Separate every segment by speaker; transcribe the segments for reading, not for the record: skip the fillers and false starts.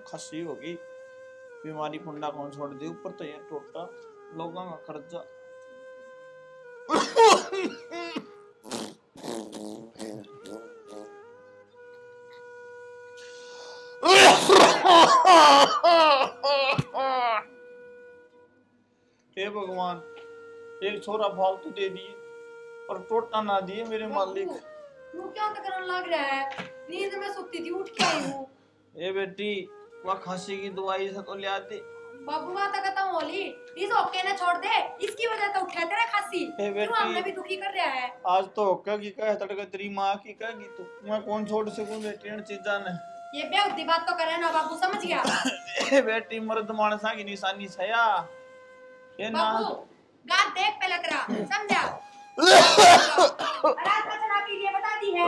Speaker 1: खसी होगी बीमारी कुंडा कौन छोड़ दी ऊपर तो ये टोटा लोगों का खर्चा। हे भगवान एक छोरा फालतू दे दिए और टोटा ना दिए मेरे मालिक।
Speaker 2: तू क्या करने लग रहा है? नींद में सोती थी उठ के आई हूँ।
Speaker 1: ए बेटी वह खांसी की दवाई से तो ले आते।
Speaker 2: बाबू बात खत्म होली इस ओके ने छोड़ दे इसकी वजह तो उठा तेरा खांसी क्यों हमने भी दुखी कर रहा है।
Speaker 1: आज तो ओके की कह तड़के तेरी माँ की कहेगी तू मैं कौन छोड़ सकूं बेटी इन चीजा ने। ये
Speaker 2: बेहुदी बात तो करे ना बाबू समझ गया।
Speaker 1: ए बेटी मर्द मानसा की निशानी छया ये ना
Speaker 2: बाबू गात देख पहले करा समझा। रात का शराब पी लिए बता दी है।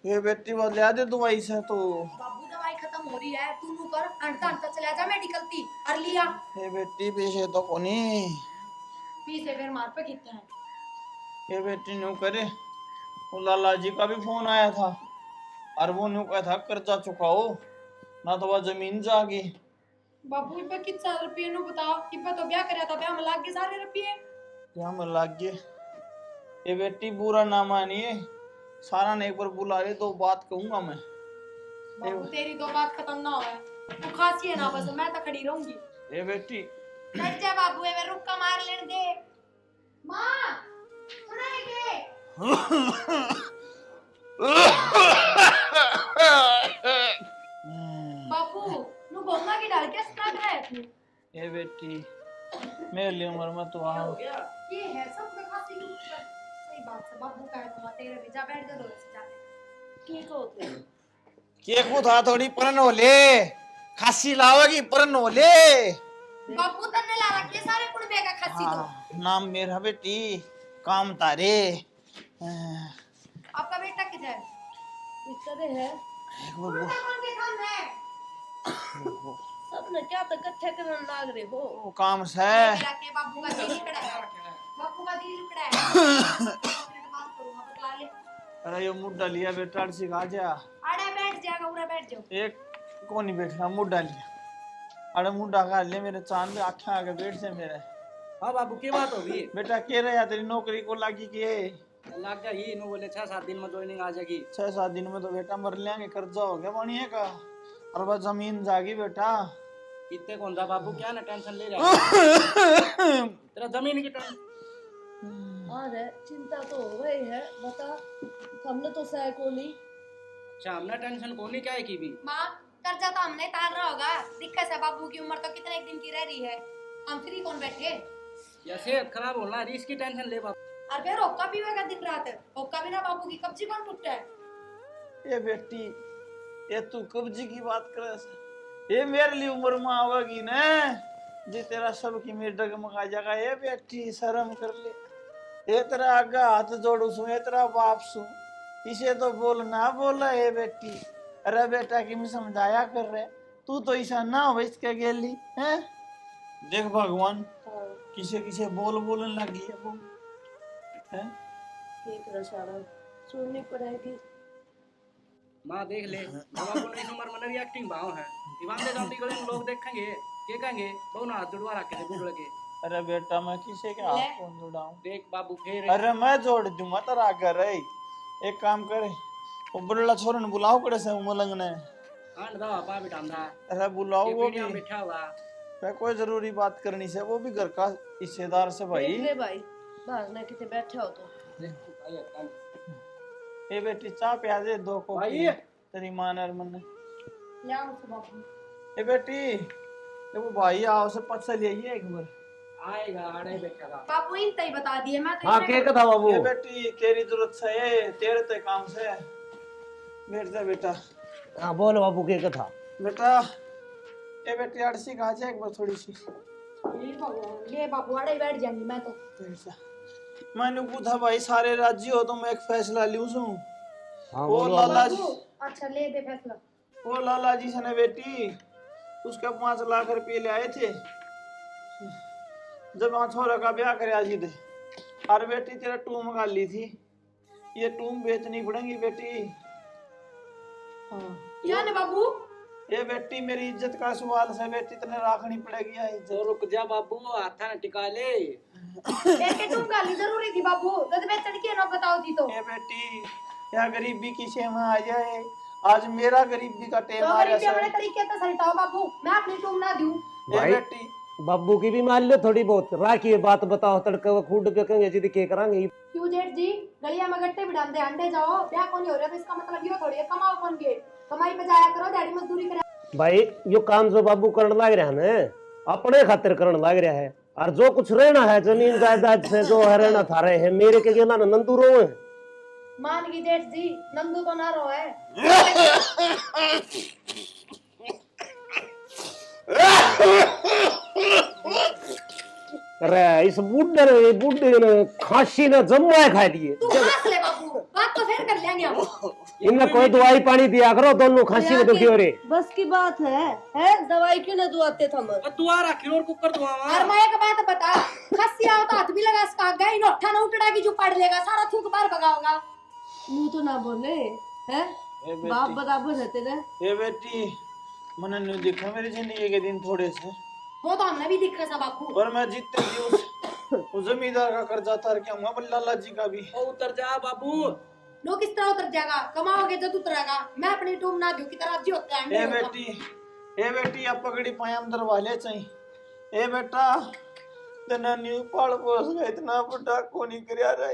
Speaker 1: ये बेटी वो ले दे दवाई से तो।
Speaker 2: बाबू दवाई खत्म हो रही है तू नु कर अंटा अंटा चला जा मेडिकल ती और लिया।
Speaker 1: ये बेटी पीछे तो कोनी
Speaker 2: पीछे फिर मार पे कितना है।
Speaker 1: ये बेटी नु करे वो लाला जी का भी फोन आया था और वो नु कहा था कर्जा चुकाओ ना तो वह जमीन जागी।
Speaker 2: बाबू इब्बे कितना रुपये नु बताओ इब्बे तो ब्याह करया था ब्याह में लाग गए सारे रुपये।
Speaker 1: ब्याह में लाग गए। ये बेटी बुरा ना मानिए सारा ने एक बार बुला ले तो बात कहूंगा मैं।
Speaker 2: बाबू तेरी दो बात खत्म ना होए तू खासी है ना बस मैं तो खड़ी रहूंगी।
Speaker 1: ए बेटी
Speaker 2: बैठ जा बाबू ए रुक का मार लेने दे। मां सुनाएंगे। बाबू नु गोमा की डाल के स्टार्ट है तू।
Speaker 1: ए बेटी मेरे लिए उम्र में तो आओ
Speaker 2: ये है सब का खासी की सही बात है बाबू का है तो तेरे भी जा बैठ जा दो से जाके की को थे
Speaker 1: के को था थोड़ी परन होले खासी लावेगी परन होले।
Speaker 2: बाबू तन्ने ला रखे सारे कुड़बे का खासी तो
Speaker 1: नाम मेरा बेटी काम तारे।
Speaker 2: आपका बेटा किधर है? इधर है।
Speaker 1: एक बार
Speaker 2: कौन के काम है? सबने क्या तक इकट्ठे करने लाग रहे हो?
Speaker 1: वो काम से
Speaker 2: के बाबू का दिल उकड़ा है। बाबू का दिल उकड़ा है। बात करूंगा बतला ले।
Speaker 1: अरे ये मुद्दा लिया बेटा सिखा जा।
Speaker 2: अरे बैठ जाएगा उरा बैठ जाओ।
Speaker 1: एक कौन नहीं बैठना मुद्दा लिया। अरे मुद्दा का ले मेरे चांद पे आँखें आके बैठ से मेरे।
Speaker 3: हाँ बाबू की बात होगी
Speaker 1: बेटा कह रहे तेरी नौकरी को लागी के
Speaker 3: लग जाएगी नो बोले 6-7 दिन में ज्वाइनिंग आ जाएगी।
Speaker 1: 6-7 दिन में तो बेटा मर लेंगे कर्जा हो गया पानी का और बस जमीन जागी बेटा।
Speaker 3: इतने कौन था बाबू क्या ना टेंशन ले रहा है तेरा जमीन की टेंशन।
Speaker 4: अरे चिंता तो हो गई है बता हमने तो सह को नहीं।
Speaker 3: अच्छा हमने टेंशन को नहीं क्या है की भी
Speaker 2: माँ कर्जा तो हमने तार रहा होगा दिक्कत है बाबू की उम्र तो कितने दिन की रह रही है हम फ्री कौन बैठे।
Speaker 3: या सेहत खराब होना रिस्क की टेंशन ले बाबू।
Speaker 2: और फिर होक्का पीवेगा दिन रात होक्का बिना बाबू की कब्जी कौन टूटता है।
Speaker 1: ये बेटी ये तू कब्जी की बात करे ये मेरे लिए उम्र में आवेगी ना जी तेरा सब की मेरे डगमगा जाएगा। ये बेटी शर्म कर ले ये तेरा आगे हाथ जोड़ू सू ये तेरा बाप सू इसे तो बोल ना बोला ये बेटी। अरे बेटा कि मैं समझाया कर रहे तू तो ऐसा ना हो इसके गेली है। देख भगवान किसे किसे बोल बोलने लगी है वो है
Speaker 4: एक रसारा सुननी पड़ेगी।
Speaker 3: माँ देख ले बाबू को इस उम्र में नई एक्टिंग भाव है दीवान दे जाती गले लोग देखेंगे क्या कहेंगे दोनों हाथ जुड़वा रखे थे बुढ़ लगे।
Speaker 1: अरे बेटा मैं किसे के हाथ कौन जुड़ाऊं
Speaker 3: देख बाबू फिर
Speaker 1: अरे मैं जोड़ दूंगा तेरा घर है। एक काम करे वो बड़ा छोरा ने बुलाओ कड़े से उमलंग ने
Speaker 3: आंड दा पा बिठाम दा
Speaker 1: अरे बुलाओ वो भी
Speaker 3: बैठा हुआ
Speaker 1: मैं कोई जरूरी बात करनी से वो भी घर का हिस्सेदार से भाई।
Speaker 4: ले भाई बाहर ना किते बैठे हो तो
Speaker 1: ये बेटी चाय प्याज दे दो को
Speaker 3: भाई
Speaker 1: तेरी मां ने मन
Speaker 2: ले आओ से बाबू।
Speaker 1: ये बेटी ये वो भाई आओ से पत्ता ले आइए एक बार
Speaker 3: आएगा आड़े बैठा था
Speaker 2: बाबू इन तई बता दिए मैं तो
Speaker 3: हां के कथा बाबू।
Speaker 1: ये बेटी तेरी जरूरत से है तेरे ते काम से बैठ जा बेटा।
Speaker 3: हां बोल बाबू के कथा
Speaker 1: बेटा ये बेटी अड़सी खा जा एक बार थोड़ी सी
Speaker 2: ले बाबू अड़े बैठ जाएंगी मैं तो।
Speaker 1: मैंने पूछा भाई सारे राजी हो तो मैं एक फैसला लूं सू।
Speaker 3: हां
Speaker 1: वो लाला जी
Speaker 2: अच्छा ले दे फैसला।
Speaker 1: वो लाला जी से ने बेटी उसका 5 लाख रुपए ले आए थे जब वहाँ छोरा का ब्याह करे जी थे और बेटी तेरा टू मंगा ली थी ये टूम बेचनी पड़ेगी बेटी।
Speaker 2: क्या ने बाबू?
Speaker 1: ये बेटी मेरी इज्जत का सवाल है बेटी, तने राखनी पड़ेगी ये
Speaker 3: तो
Speaker 1: इज्जत।
Speaker 3: रुक जा बाबू, हाथा न टिका ले।
Speaker 2: एक टूम गाली जरूरी थी बाबू, दूध बेचने की ना बताओ थी तो।
Speaker 1: ये बेटी यहाँ गरीबी की सेवा आ जाए, आज मेरा गरीबी का टेम
Speaker 2: तो
Speaker 1: आ
Speaker 2: गरीबी
Speaker 1: रहा
Speaker 2: अपने
Speaker 1: है।
Speaker 2: तरीके से सलटाओ बाबू, मैं अपनी टूम ना दूं।
Speaker 1: ये
Speaker 5: भाई
Speaker 1: बेटी
Speaker 5: बाबू की भी मान लो थोड़ी बहुत, राखी बात बताओ, तड़के वो खूड बेकेंगे जिद के करांगे।
Speaker 2: क्यों जेठ जी, गलिया में गट्टे भी डाल दे, अंडे जाओ, ब्याह कौन हो रहा है तो इसका मतलब ये थोड़ी है कमाओ कौन के, कमाई पे जाया करो, दिहाड़ी मजदूरी करे।
Speaker 5: भाई यो काम जो बाबू करने लग रहा है ना, अपने खातिर करने लग रहा है, और जो कुछ रहना है जमीन जायदाद से जो है रहना था रहे है, मेरे के ना नंदू रो है।
Speaker 2: मान की जेठ जी, नंदू तो ना रो है।
Speaker 5: अरे इस बुड्ढे ने खांसी ने जम्मा खा लिए।
Speaker 2: तू हंस ले बाबू, बात तो फिर कर लेंगे हम।
Speaker 5: इनमें कोई दवाई पानी दिया करो, दोनों खांसी में दुखी हो रहे।
Speaker 4: बस की बात है दवाई क्यों ना दुआते थम।
Speaker 3: दुआ रखी और कुकर दुआवा।
Speaker 2: और मैं एक बात बता, खस्सी आओ तो हाथ भी लगा सका गई, नोठा ना उठड़ा की जो पड़ लेगा, सारा थूक बार भगाओगा।
Speaker 4: मुंह तो ना बोले है,
Speaker 1: ये
Speaker 4: बाप
Speaker 1: बेटी
Speaker 4: बराबर रहते ना।
Speaker 1: ये बेटी मैंने नहीं देखा मेरी जिंदगी के दिन थोड़े से,
Speaker 2: वो तो हमने भी दिखा था बापू।
Speaker 1: और मैं जीतते जी उस जमींदार का कर्जा तार के आऊंगा, लाला जी का भी।
Speaker 3: ओ उतर जा बाबू।
Speaker 2: लो किस तरह उतर जाएगा, कमाओगे जब उतरेगा। मैं अपनी टूम ना दूं की तरह जी होते हैं
Speaker 1: ए
Speaker 2: अंडे।
Speaker 1: बेटी अब पगड़ी पायाम दरवाले चाहिए। ए बेटा तना न्यू पाल पोस गए, इतना बड़ा को नहीं करया रहा।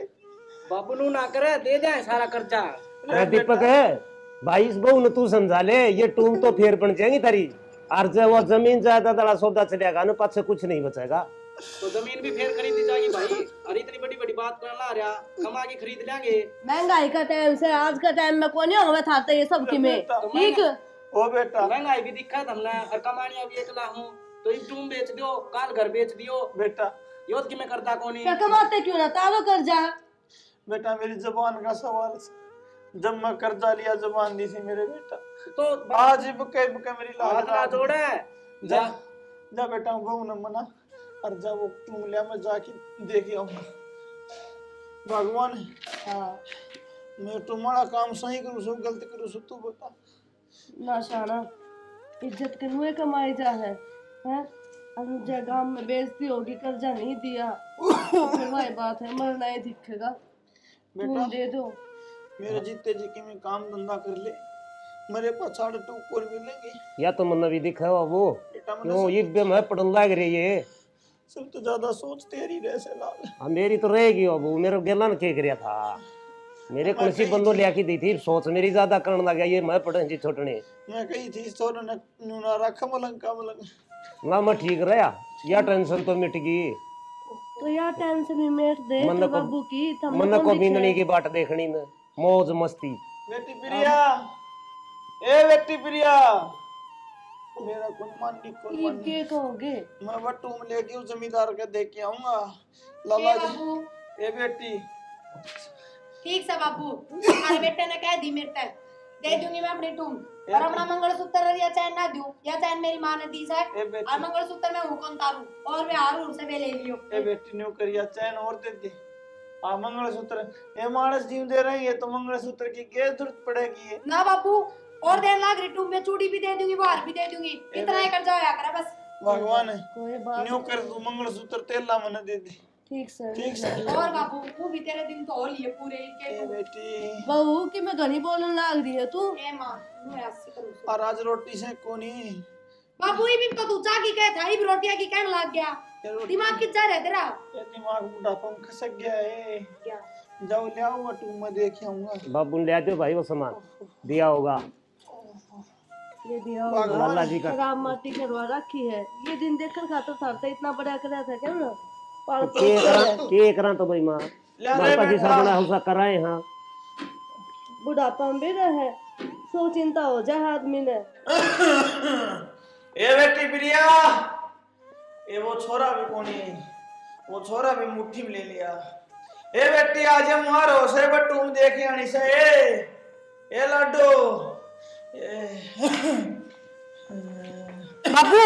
Speaker 3: बाबू नु ना करे, दे जाए सारा कर्जा।
Speaker 5: अरे दीपक है भाई, इस बहू ने तू समझा ले, ये टूम तो फेर बन जाएगी तारी, और जब वो जमीन जायदाद वाला सौदा चलेगा ना, पाछे कुछ नहीं बचेगा।
Speaker 3: तो जमीन भी फेर खरीदी जाएगी भाई। अरे इतनी बड़ी बड़ी बात करना रहा, कमा के खरीद लेंगे।
Speaker 4: महंगाई का टाइम से आज का टाइम में कौन होगा था ये सब की में, ठीक।
Speaker 1: ओ बेटा
Speaker 3: महंगाई भी दिखा है हमने, और कमानी अभी एकला हूँ, तो एक टूम बेच दियो, काल घर बेच दियो।
Speaker 1: बेटा
Speaker 3: योद की मैं करता कौन
Speaker 4: क्या कमाते क्यों ना, तारो कर जा।
Speaker 1: बेटा मेरी जबान का सवाल है, जब मैं कर्जा लिया जबान दी थी मेरे बेटा,
Speaker 3: तो
Speaker 1: आज बुके बुके मेरी लाज
Speaker 3: ना जोड़े
Speaker 1: जा जा बेटा, बहू न मना, और जा वो तुम लिया मैं जाके देख आऊंगा। भगवान
Speaker 4: हाँ
Speaker 1: मैं तुम्हारा काम सही करूँ सो गलत करूँ सो तू बता।
Speaker 4: ना शाना इज्जत के हुए कमाई जा है अनुजा गांव में बेइज्जती होगी, कर्जा नहीं दिया तो फिर वही बात है, मरना ही दिखेगा।
Speaker 1: बेटा
Speaker 4: तुम दे दो
Speaker 1: मेरे जीते जी के मैं काम धंधा कर ले, मेरे पास 2.5 और मिलेंगे।
Speaker 5: या तो मन भी दिखा हुआ वो
Speaker 1: बेटा
Speaker 5: क्यों ये बे मैं पढ़ने लग रही है।
Speaker 1: सब तो ज्यादा सोच तेरी रैसे लाल।
Speaker 5: हाँ मेरी तो रहेगी अब, मेरे गेलन के करया था, मेरे कौन सी बंदो लिया दी थी, सोच मेरी ज्यादा करने लग गया, ये मैं पढ़े जी छोटने
Speaker 1: मैं कही थी सोना न रख मलंग का मलंग
Speaker 5: ना मैं ठीक रहा, या टेंशन तो मिट गई।
Speaker 4: तो यार टेंशन भी मेट दे
Speaker 5: मन
Speaker 4: तो
Speaker 5: को-
Speaker 4: बाबू की थम
Speaker 5: मन को बीनने की बाट देखनी न, मौज मस्ती।
Speaker 1: बेटी प्रिया, ए बेटी प्रिया, मेरा कौन मानी कौन मानी,
Speaker 4: के कहोगे।
Speaker 1: मैं बटूम लेके उस जमींदार के देख के आऊंगा।
Speaker 2: ए
Speaker 1: लाला जी
Speaker 2: बाबू,
Speaker 1: ए बेटी
Speaker 2: ठीक से बाबू, तुम्हारे बेटे ने कह दी मेरे तक, दे दूंगी मैं अपनी टूम, और अपना मंगलसूत्र या चैन ना दूं, या चैन मेरी मां ने दी है,
Speaker 1: ए बेटी
Speaker 2: और मंगलसूत्र मैं हूं कौन तारू, और मैं हार से वे ले लियो।
Speaker 1: ए बेटी न्यू करिया चैन और दे दे, आ मंगलसूत्र ये मानस जीव दे रहे हैं, तो मंगलसूत्र की क्या जरूरत पड़ेगी ये?
Speaker 2: ना बाबू, और देन लाग रही टूम में, चूड़ी भी दे दूंगी, वो हार भी दे दूंगी, इतना ही कर जाओ या कर बस।
Speaker 1: भगवान
Speaker 4: कोई बात
Speaker 1: न्यू कर तू मंगलसूत्र तेला मन दे दे।
Speaker 4: ठीक से
Speaker 1: ठीक से
Speaker 2: और बाबू वो भी तेरे दिन तो हो लिए पूरे के
Speaker 1: ए बेटी
Speaker 4: बहू कि मैं घनी बोलने लग रही है तू।
Speaker 2: ए मां मैं ऐसे करूं।
Speaker 1: और आज रोटी से कोनी
Speaker 2: बाबू ये भी तो तू चा की कह था, ये भी रोटियां की कहने लग गया,
Speaker 1: ये रोटी
Speaker 2: दिमाग किस जा रहा है तेरा?
Speaker 1: ये दिमाग बुढ़ापा में खसक गया है।
Speaker 2: क्या
Speaker 1: जाओ ले आओ टू मैं देख आऊंगा।
Speaker 5: बाबू ने ले दो भाई वो सामान दिया होगा,
Speaker 4: ये दिया होगा
Speaker 5: लाला जी का।
Speaker 4: खराब माटी करवा रखी है, ये दिन देखकर खाता था तो इतना बड़ा कराया था क्या ना पाल
Speaker 5: के करा तो भाई माँ
Speaker 1: ले रे
Speaker 5: माता जी
Speaker 1: बेटा।
Speaker 5: बना हुआ कराए। हाँ
Speaker 4: बुढ़ापा में भी रहे, सो चिंता हो जाए आदमी ने।
Speaker 1: ए बेटी प्रिया, ये वो छोरा भी कोनी, वो छोरा भी मुट्ठी में ले लिया। ए बेटी आज हम मारो से बटूम देखे आनी से ए लाडो
Speaker 2: बाबू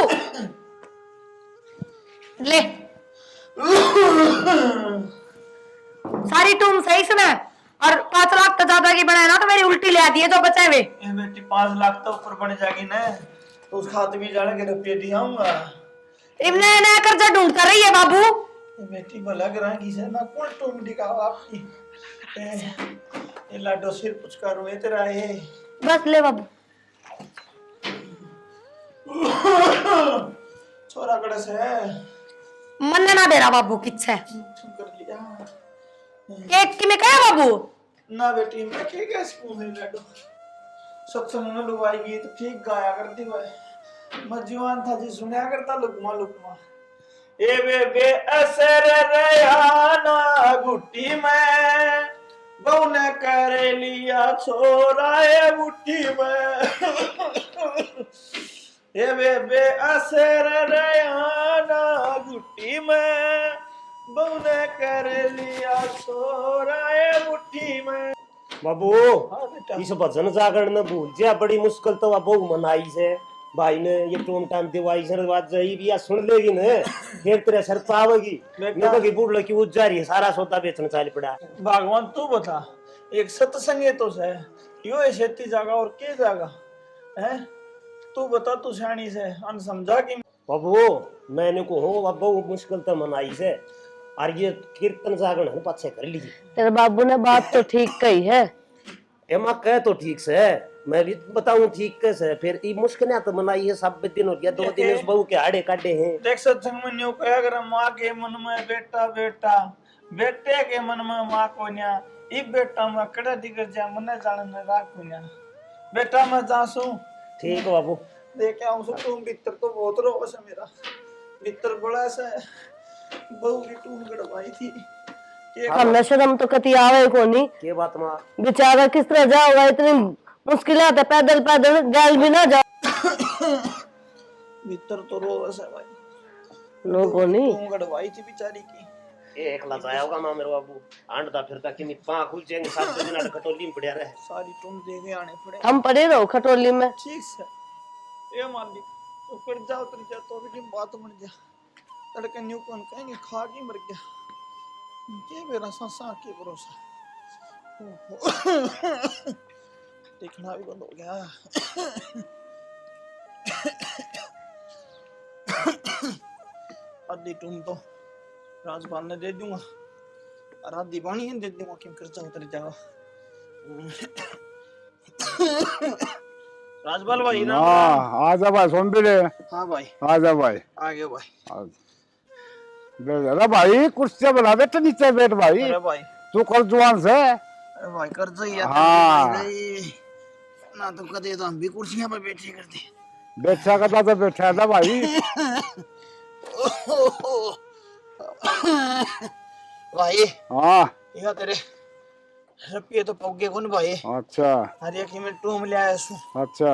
Speaker 2: ले सारी टूम सही सुना, और 5 दिए जो बचा वे।
Speaker 1: ये बेटी 5 लाख तो ऊपर बन जाएगी ना, तो उस खाते में जाने के रुपये दिखाऊंगा।
Speaker 2: इमने नया कर्जा ढूंढता रही है बाबू।
Speaker 1: ये बेटी भला कराएगी से ना कौन तुम दिखाओ आपकी। ये लाडो सिर पुचकारो ये तेरा ये
Speaker 2: बस ले बाबू।
Speaker 1: छोरा कड़े से
Speaker 2: मन ना बेरा बाबू किच्छे
Speaker 1: कर लिया
Speaker 2: केक की में कहा बाबू।
Speaker 1: ना बेटी मैं क्या स्कूल में लाडो सत्संग में लुभाएगी तो ठीक गाया करती है। मैं जीवन था जी सुनया करता लुकमा लुकमा ए बे असर रयाना गुट्टी में बहु ने कर लिया छोरा ए गुट्टी में ए बे असर रयाना गुट्टी में बहु ने कर लिया छोरा ए गुट्टी में।
Speaker 5: बाबू
Speaker 1: हाँ बेटा
Speaker 5: इस भजन जागरण न भूल जा, बड़ी मुश्किल तो बहु मनाई से भाई ने ये टोम टाइम दिवाई सर बात जाई भी या सुन लेगी न फिर तेरे सर पावेगी। नहीं तो की बूढ़ लड़की वो जा रही है सारा सौदा बेचने चाल पड़ा।
Speaker 1: भगवान तू बता एक सत्संग है तो से यो है खेती जागा और के जागा है तू बता तू सियानी से अन समझा कि
Speaker 5: बाबू मैंने को हो अब बहु मुश्किल तो मनाई से और ये कीर्तन जागरण है पाछे कर लीजिए।
Speaker 4: तेरे बाबू ने बात तो ठीक कही है।
Speaker 5: एमा कह तो ठीक से मैं भी बताऊं ठीक कैसे फिर ये मुश्किल है तो मनाई है सब दिन हो गया 2 दिन उस बहू के आड़े काटे हैं।
Speaker 1: देख सत्संग में न्यू कहा अगर माँ के मन में बेटा बेटा बेटे के मन में माँ को न्या ई बेटा में कड़ा दिगर जा मन जान राख को न्या बेटा मैं जासू
Speaker 5: ठीक है बाबू
Speaker 1: देख आऊं सो तुम भीतर तो बहुत रो से मेरा भीतर बड़ा सा बहू की टून गड़वाई थी
Speaker 4: हमने शर्म तो कती आवे को नहीं।
Speaker 5: के बात मां
Speaker 4: बेचारा किस तरह जाओगा, इतनी मुश्किल है पैदल पैदल गैल भी ना जाओ।
Speaker 1: भीतर तो रो वैसे भाई
Speaker 4: लोगों नहीं
Speaker 1: टून गड़वाई थी बेचारी की।
Speaker 5: ये एकला जाया होगा मां मेरे बाबू आंडदा फिरता कि पा खुल जाएंगे सब दिन खटोली में पड़या रहे
Speaker 1: सारी टून देखे आने पड़े
Speaker 4: हम पड़े रहो खटोली में।
Speaker 1: ठीक से ये मालिक तो कर जाओ उतर जा तो भी बात मर जा तड़के न्यू कौन कहेंगे खा के मर गया ये मेरा सांसा के भरोसा देखना भी बंद हो गया। आधी टूम तो राजपाल ने दे दूंगा और आधी पानी दे दूंगा क्यों कर जाओ उतर जाओ। राजपाल भाई ना
Speaker 6: आजा भाई सुन भी ले।
Speaker 1: हाँ भाई
Speaker 6: आजा भाई
Speaker 1: आगे भाई
Speaker 6: अरे भाई कुर्सी बना दे तो नीचे बैठ भाई।
Speaker 1: अरे भाई
Speaker 6: तू कर जुआन से
Speaker 1: अरे भाई कर जो यार
Speaker 6: हाँ।
Speaker 1: ना तो कदे तो हम भी कुर्सियां पे बैठे करते
Speaker 6: बैठा करता तो बैठा था भाई।
Speaker 1: भाई
Speaker 6: हाँ
Speaker 1: यह तेरे रुपये तो पौगे कौन भाई।
Speaker 6: अच्छा
Speaker 1: हरिया की मैं टूम ले आया सू
Speaker 6: अच्छा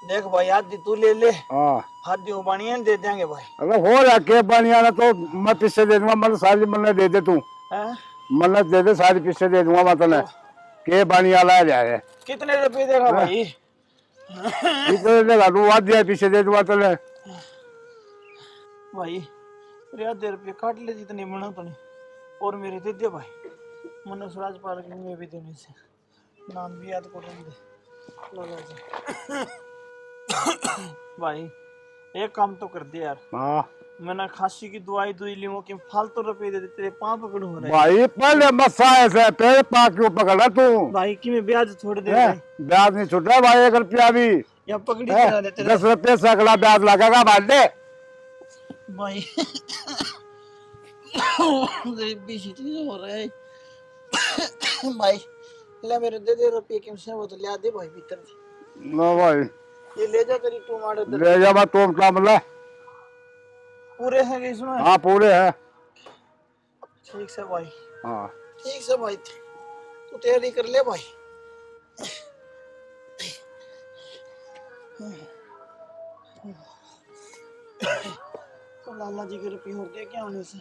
Speaker 1: देख भाई आधी तू ले ले
Speaker 6: हाँ
Speaker 1: आधी उबानिया दे देंगे भाई।
Speaker 6: अरे हो रहा के पानी आना तो मैं पीछे दे दूंगा मतलब सारी मन्नत दे दे तू
Speaker 1: हैं
Speaker 6: मन्नत दे दे सारी पीछे दे दूंगा मतलब के पानी आला जाए
Speaker 1: कितने रुपए देगा भाई।
Speaker 6: इतने देगा तू आध दिया पीछे दे दूंगा चले
Speaker 1: भाई अरे आधे रुपये काट ले जितने बना तो नहीं और मेरे दे दे भाई मनोज राजपाल के में भी देने से नाम भी याद कर दे लो लो भाई एक काम तो कर दे यार।
Speaker 6: हाँ
Speaker 1: मैंने खांसी की दवाई दुई ली कि फालतू रुपए दे दे तेरे पांव पकड़ हो रहे
Speaker 6: भाई पहले मस्सा ऐसे तेरे पास क्यों पकड़ा तू
Speaker 1: भाई कि मैं ब्याज छोड़ दे
Speaker 6: है?
Speaker 1: भाई
Speaker 6: ब्याज नहीं छूट रहा भाई 1 रुपया भी
Speaker 1: या पकड़ी
Speaker 6: है?
Speaker 1: करा दे तेरे
Speaker 6: 10 रुपये से अगला ब्याज लगेगा भाई
Speaker 1: भाई गरीबी इतनी हो रहा है भाई ले मेरे दे दे रुपये किम से वो तो ले दे भाई भीतर
Speaker 6: लो भाई
Speaker 1: ये ले जा तेरी टमाटर
Speaker 6: ले जा मैं तुम काम ले
Speaker 1: पूरे हैं कि इसमें।
Speaker 6: हाँ पूरे है
Speaker 1: ठीक से भाई
Speaker 6: हाँ
Speaker 1: ठीक से भाई तू तैयारी कर ले भाई। तो लाला जी के रुपये हो गए क्या होने से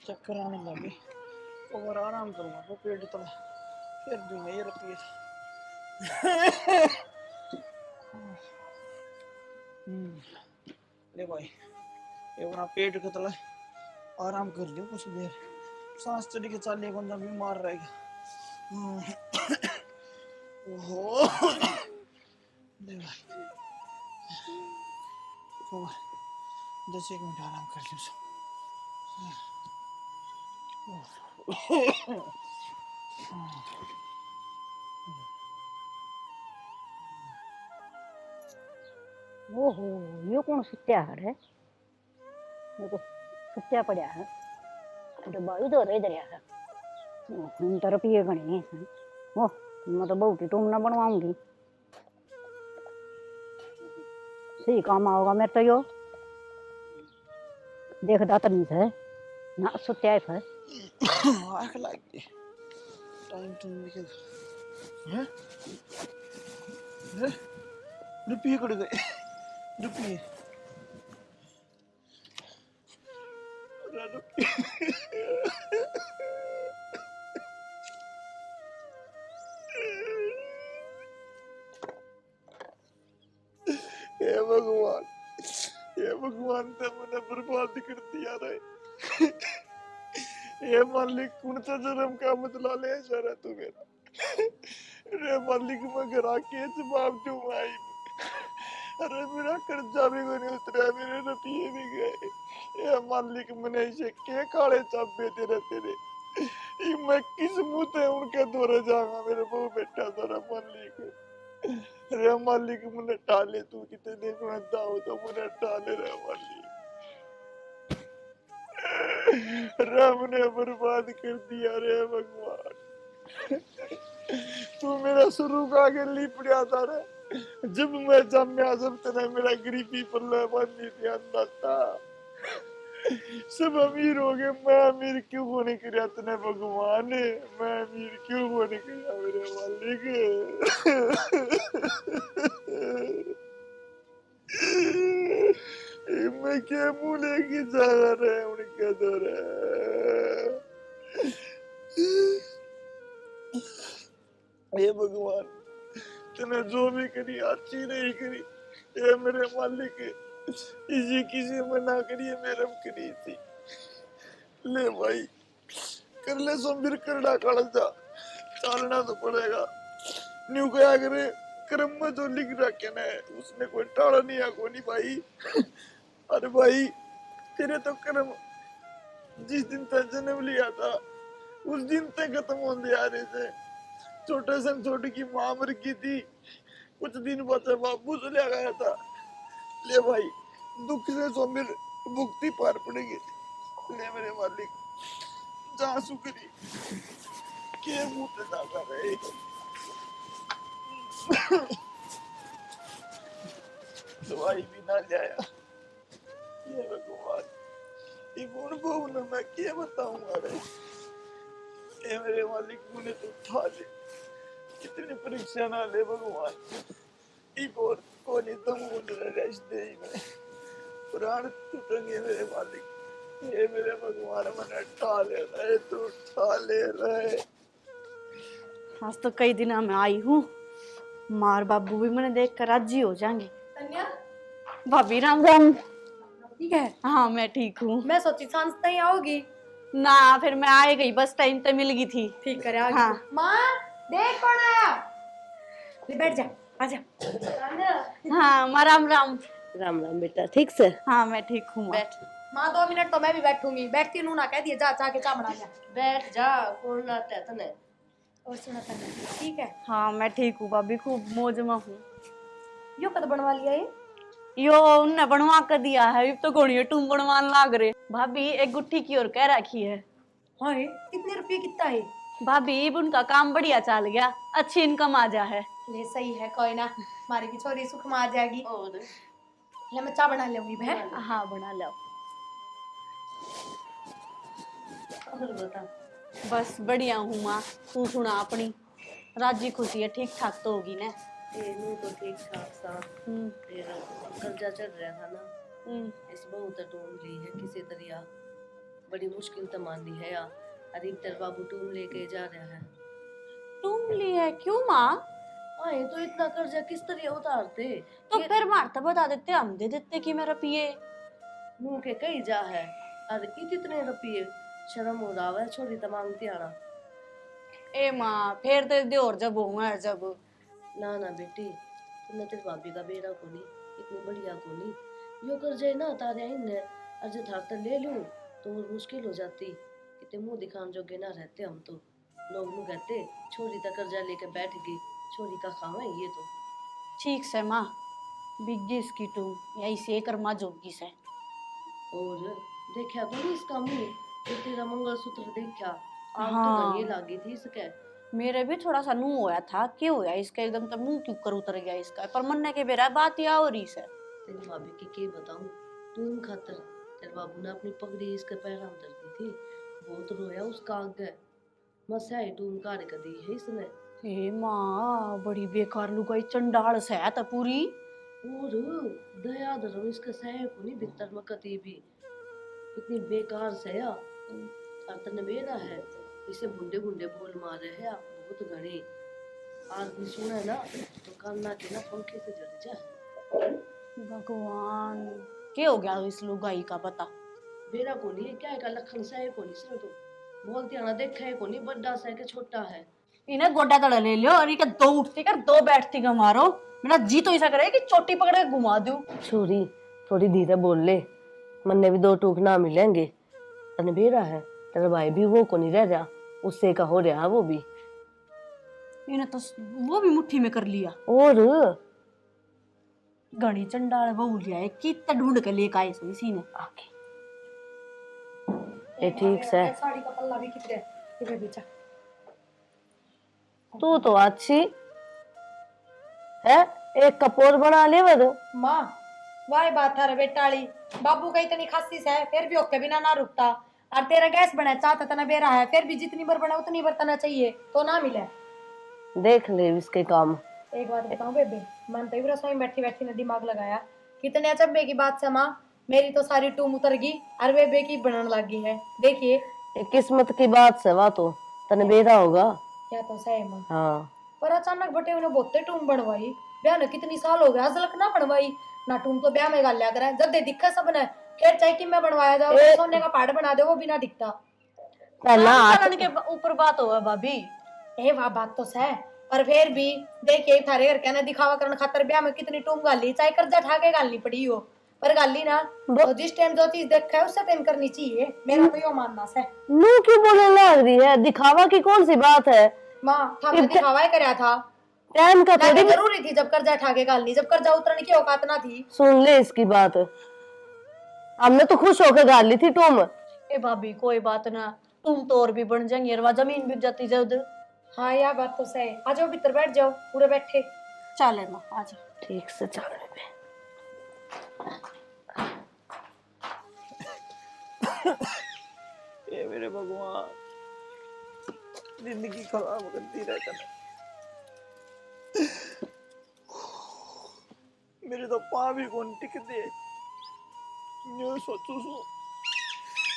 Speaker 1: चक्कर आने लगे और आराम करूंगा तो पेट तले फिर दूंगा ये रुपये। ले भाई ये अपना पेट को तले आराम कर लियो कुछ देर, सांस चढ़ी के चालिए बंदा बीमार रहेगा। ओहो ले भाई, कोमल 10 मिनट आराम कर लियो।
Speaker 7: ओहो यो कौन सुत्या है? ये तो सुत्या पड़ा है। डब्बा इधर इधर है। हम तरफ ये गणी है। ओ मैं तो बहुत ही टूम ना बनवाऊंगी। सही काम आओगा मेरे तो यो। देख दातन से ना सुत्या है।
Speaker 1: आँख लग गई, टाइम तो निकल हैं? रुपये कट गए, रुपये हे भगवान, हे भगवान ते मैंने बर्बाद कर दिया रे। हे मालिक कौन सा जन्म का मतलब ले सारा तू मेरा। रे मालिक मैं घर आके जवाब दूं आई। अरे मेरा कर्जा भी नहीं उतरा, मेरे रुपये भी गए। ये मालिक मैंने इसे के काले चाबे तेरे तेरे, ये मैं किस मुंह से उनके द्वारा जाऊंगा मेरे बहु बेटा द्वारा मालिक। रे मालिक मैंने टाले, तू कितने देखना दाओ तो मैंने टाले रे मालिक। राम ने बर्बाद कर दिया रे भगवान। तू मेरा शुरू का के लिपड़ा था रे, जब मैं जम्या जब तेने मेरा गरीबी पर बांधी थी अन्नदाता। सब अमीर हो गए, मैं अमीर क्यों होने किया तूने भगवान? मैं अमीर क्यों होने किया मेरे मालिक? मैं क्या मुँह लेके जा रहा है उनके द्वारा? हे भगवान, तूने जो भी करी अच्छी नहीं करी। ये मेरे मालिक इसी किसी में ना करिए मेरे करी थी। ले भाई कर ले सोमवीर करना कालजा, चलना तो पड़ेगा। न्यू क्या करे, कर्म में जो लिख रखे ना उसने कोई टाला नहीं है कोई नहीं भाई। अरे भाई तेरे तो कर्म जिस दिन तक जन्म लिया था उस दिन तक खत्म होने आ रहे थे। छोटे से छोटे की माँ मर गई थी, कुछ दिन बाद बाबू चला गया था। ले भाई दुख से सोमिर मुक्ति पार पड़ेगी। ले मेरे मालिक जा सुकरी के मुँह ना कर रहे। दवाई भी ना लाया। ये भगवान, ये कौन बहु ना मैं क्या बताऊंगा रे। ये मेरे मालिक मुझे तो उठा ले, कितनी परीक्षा ना ले भगवान। एक और कोनी तुम रहे दे में प्राण टूटेंगे मेरे मालिक। ये मेरे भगवान मैंने उठा ले रहे, तू उठा ले रहे।
Speaker 8: आज तो कई दिन में आई हूँ, मार बाबू भी मैंने देख कर राजी हो जाएंगे।
Speaker 2: तन्या
Speaker 8: भाभी राम राम।
Speaker 2: ठीक है,
Speaker 8: हाँ मैं ठीक हूँ।
Speaker 2: मैं सोची सांस नहीं आओगी।
Speaker 8: ना फिर मैं आ गई, बस टाइम पे मिल गई थी।
Speaker 2: ठीक करे आगे।
Speaker 8: हाँ।
Speaker 2: माँ देख कौन आया। ले बैठ जा, आजा।
Speaker 8: हाँ माँ राम राम।
Speaker 4: राम राम बेटा, ठीक से?
Speaker 8: हाँ मैं ठीक हूँ।
Speaker 2: बैठ माँ, 2 मिनट तो मैं भी बैठूंगी। बैठती नू ना कह दिए, जा के चा बना जा।
Speaker 4: बैठ जा, कौन लाता है तने?
Speaker 2: और सुना तन्या, ठीक है?
Speaker 8: हाँ मैं ठीक हूँ भाभी, खूब मौज में हूँ।
Speaker 2: यो कद बनवा लिया ये?
Speaker 8: यो उनने बनवा कर दिया है, अब तो घोड़ियों टूम बनवान लाग रहे। भाभी एक गुट्ठी की और कह रखी है।
Speaker 2: हाँ कितने रुपये कितना है?
Speaker 8: भाभी अब उनका काम बढ़िया चल गया, अच्छी इनकम आ जा है।
Speaker 2: ले सही है, कोई ना, हमारी की छोरी सुख में आ जाएगी।
Speaker 4: और
Speaker 2: ले मैं चा बना लूंगी बहन।
Speaker 8: हाँ बना लो।
Speaker 4: और बता।
Speaker 8: बस बढ़िया हूँ माँ, तू सुना अपनी। राजी खुशी है, ठीक ठाक तो होगी ना?
Speaker 4: ये नू तो ठीक ठाक सा, फिर कर्जा चढ़ रहा था ना, इस बहुत टूम ली है किसी तरह। बड़ी मुश्किल तो मान ली है यार। अरीब तेरे बाबू टूम लेके जा रहा है।
Speaker 8: तुम ली है क्यों माँ?
Speaker 4: आए तो इतना कर्जा किस तरह उतारते?
Speaker 8: तो फिर मारता बता देते, हम दे देते कि मेरा पिए।
Speaker 4: मुंह के कई जा है, अरे इतने रुपये शर्म हो रहा है, छोरी तो मांगती आना।
Speaker 8: ए माँ फिर तेरे दियोर जब होगा जब
Speaker 4: ना ना बेटी, तुमने तेरी भाभी का बेड़ा को नहीं, इतनी बढ़िया को नहीं। यो कर जाए ना तारे इन अर्ज थार तो ले लूं तो और मुश्किल हो जाती, कितने मुंह दिखान जोगे ना रहते हम तो। लोग नु कहते छोरी तक कर्जा लेके बैठ गई, छोरी का खावा ये तो।
Speaker 8: ठीक से माँ बिग्गी इसकी तुम यही से कर्मा जोगी से
Speaker 4: और देखा को नहीं इसका मुंह, जो तेरा मंगलसूत्र देखा आग
Speaker 8: हाँ।
Speaker 4: तो गनी लागी थी इसके।
Speaker 8: मेरे भी थोड़ा सा नू होया था, क्यों होया इसका एकदम तो मुंह क्यों कर उतर गया इसका, पर मन्ने के बेरा बात या हो रही से।
Speaker 4: तेरी भाभी की के बताऊं, तुम खातर तेरे बाबू ने अपनी पगड़ी इसके पैरों में धर दी थी, बहुत रोया उसका आगे। मसाई टूम काट कर दी है इसने।
Speaker 8: हे माँ बड़ी बेकार लुगाई चंडाल से है तो पूरी।
Speaker 4: और दया धर्म इसके सह को नहीं भीतर में कती भी, इतनी बेकार से या अर्तन बेरा है, इसे बुंडे बुंडे बोल मारे है आप बहुत घने। आदमी सुने ना तो कान्ना के ना पंखे से जड़ जाए।
Speaker 8: भगवान क्या हो गया इस लुगाई का पता।
Speaker 4: बेरा को नहीं क्या है का लखन सह को नहीं सर तो बोलती आना देखा है को नहीं, बड़ा सह के छोटा है।
Speaker 8: इन्हें गोड्डा तड़ा ले लियो और इनके दो उठती कर दो बैठती का मारो, मेरा जी तो ऐसा करे कि चोटी पकड़ के घुमा दूं।
Speaker 4: छोरी थोड़ी धीरे बोल ले, मन्ने भी दो टूक ना मिलेंगे। तने बेरा है तेरा भाई भी वो को नहीं रह रहा, उससे का हो रहा वो भी।
Speaker 8: इन्हें तो वो भी मुट्ठी में कर लिया।
Speaker 4: और
Speaker 8: घनी चंडाल बहू लिया है कितना ढूंढ के लेके आए सो इसी ने
Speaker 4: आके ये ठीक से।
Speaker 2: साड़ी का पल्ला भी कितने ये बेचा।
Speaker 4: तू तो अच्छी है, एक कपोर बना ले वो तो।
Speaker 2: माँ वाह बात है रे बेटाली, बाबू का इतनी खासी है फिर भी ओके बिना ना रुकता, और तेरा गैस बना चाहता तना बेरा है फिर भी जितनी बार बना उतनी बार तना चाहिए तो ना मिले।
Speaker 4: देख ले इसके काम।
Speaker 2: एक बात बताऊं बेबे, मन तो रसोई में बैठी बैठी ने दिमाग लगाया, कितने अचंभे की बात से माँ, मेरी तो सारी टूम उतर गई और बेबे की बनने लगी है। देखिए
Speaker 4: ये किस्मत की बात से वा तो तने बेरा होगा
Speaker 2: क्या तो सही माँ।
Speaker 4: हाँ।
Speaker 2: पर अचानक बटे उन्हें बहुते टूम बनवाई, ब्याह ने कितनी साल हो गया अजलक ना बनवाई ना, टूम तो ब्याह में गालिया करे जब दे दिखा सब ने, फिर चाहे कि मैं बनवाया जाओ सोने का पहाड़ बना दे वो भी ना दिखता।
Speaker 4: पहला
Speaker 8: चलन के ऊपर बात हो भाभी।
Speaker 2: ए वाह बात तो सह, पर फिर भी देखिए थारे घर कहना दिखावा करने खातर ब्याह में कितनी टूम गाली, चाहे कर्जा ठाके गालनी पड़ी हो पर गाली ना, तो जिस टाइम जो चीज देखा है उससे पेन करनी चाहिए, मेरा तो यो मानना है।
Speaker 4: मुंह क्यों बोलने लग रही है, दिखावा की कौन सी बात है।
Speaker 2: माँ था मैं दिखावा ही करया था,
Speaker 4: टाइम का थोड़ी
Speaker 2: जरूरी थी जब कर्जा ठाके गालनी, जब कर्जा उतरने की औकात ना थी।
Speaker 4: सुन ले इसकी बात, हमने तो खुश होकर गाल ली थी तुम।
Speaker 8: ए भाभी कोई बात ना, तुम तो और भी बन जाएंगे और जमीन बिक जाती जल्द।
Speaker 2: हाँ यार बात तो सही, आ जाओ भीतर बैठ जाओ पूरे बैठे।
Speaker 8: चले ना आज
Speaker 4: ठीक से चल रहे
Speaker 1: ये मेरे भगवान जिंदगी खराब करती रहता है। मेरे तो पाँव भी कौन टिक दे, यूं सोचू सो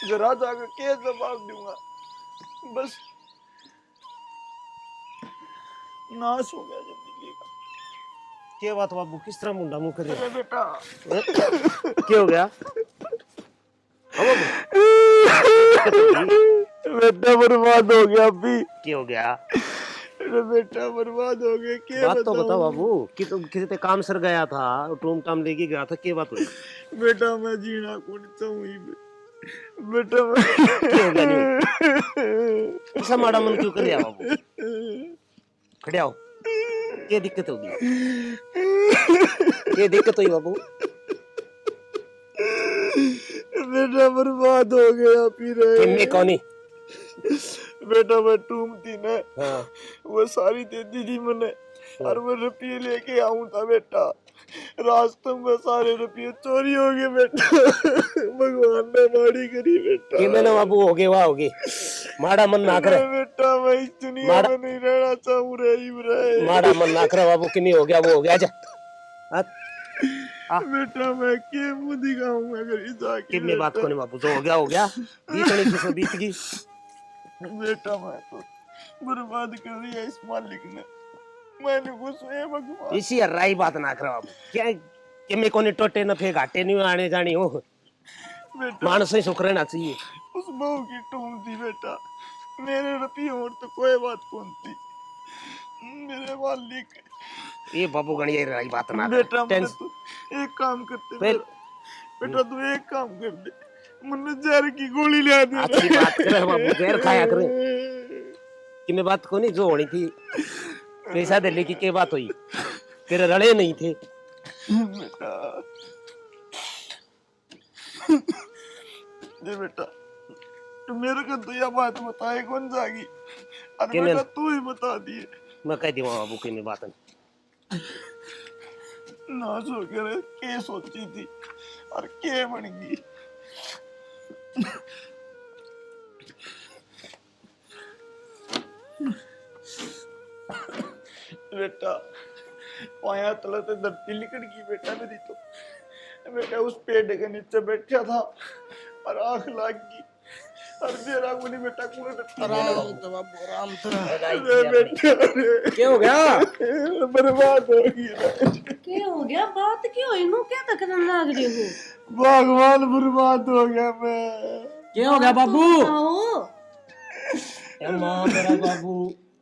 Speaker 1: घर जाकर क्या जवाब दूंगा, बस नाश हो गया जिंदगी का।
Speaker 5: क्या बात बाबू, किस तरह मुंडा मुंह कर रहे
Speaker 1: अरे बेटा
Speaker 5: क्या हो गया? हाँ बाबू
Speaker 1: बेटा बर्बाद हो गया अभी।
Speaker 5: क्या हो गया?
Speaker 1: अरे बेटा बर्बाद हो गया, क्या
Speaker 5: बात तो बता बाबू, कि तुम किसी पे काम सर गया था, टूम टाम लेके गया था, क्या बात हुई?
Speaker 1: बेटा मैं जीना कौन चाहूँ बेटा मैं
Speaker 5: क्या हो गया? नहीं ऐसा माड़ा मन क्यों कर रहा बाबू? खड़े आओ, क्या दिक्कत होगी? क्या दिक्कत हुई बाबू?
Speaker 1: बेटा बर्बाद हो गया फिर।
Speaker 5: मैं कौनी?
Speaker 1: बेटा मैं टूम थी ना,
Speaker 5: हाँ।
Speaker 1: वो सारी दे दी थी मैंने, और मैं रुपये लेके आऊं था बेटा, रास्ते में सारे रुपये चोरी हो गए बेटा। भगवान ने माड़ी करी बेटा।
Speaker 5: कि मैंने बाबू हो गए, वाह हो गए, माड़ा मन ना करे
Speaker 1: बेटा, मैं इस दुनिया में नहीं रहना चाहूँ रे।
Speaker 5: माड़ा मन ना करे बाबू, कि नहीं हो गया वो हो गया। जा
Speaker 1: बेटा मैं के मुंह दिखाऊंगा अगर इस आके
Speaker 5: कितनी बात को नहीं बाबू, जो हो गया हो गया, बीतनी किसे बीत गई।
Speaker 1: बेटा मैं तो बर्बाद कर दिया इस मालिक ने, मैंने कुछ है भगवान।
Speaker 5: इसी राई बात ना करे बाबू, क्या कि मैं कोने टोटे न फे घाटे नहीं आने जानी हो।
Speaker 1: बेटा
Speaker 5: मानस ही सुख रहना चाहिए।
Speaker 1: उस बहू की टूम थी बेटा, मेरे रुपये और तो कोई बात कौन थी। मेरे मालिक
Speaker 5: ये बाबू गणिया रही बात ना
Speaker 1: बेटा
Speaker 5: कर।
Speaker 1: मैं तू एक काम करते
Speaker 5: फिर
Speaker 1: बेटा तू एक काम कर दे, मुन्ने जहर की गोली ला दे।
Speaker 5: अच्छी बात करे बाबू, जहर खाया करे कि मैं बात को नहीं जो होनी थी। पैसा दे लेके क्या बात हुई, तेरे रड़े नहीं थे
Speaker 1: बेटा ये बेटा तू मेरे को तो यह बात बताए कौन जागी, और
Speaker 5: किने?
Speaker 1: बेटा तू ही बता दिए
Speaker 5: मैं कह दूंगा बाबू की मैं बात नहीं।
Speaker 1: ना सो कर के सोची थी और के बन गई। बेटा पाया तले तो धरती लिकड़ गई बेटा मेरी तो। बेटा उस पेड़ के नीचे बैठा था और आंख लाग गई और मेरा गुनी बेटा कूड़े
Speaker 3: आराम तो बाबू आराम तो।
Speaker 1: बेटा
Speaker 3: क्या हो गया?
Speaker 1: बर्बाद हो गई।
Speaker 4: क्या हो गया? बात क्यों हुई? मुंह क्या तकने लग रही हो?
Speaker 1: भगवान बर्बाद हो गया मैं।
Speaker 3: क्या हो गया बाबू?
Speaker 4: आओ
Speaker 5: माँ मेरा बाबू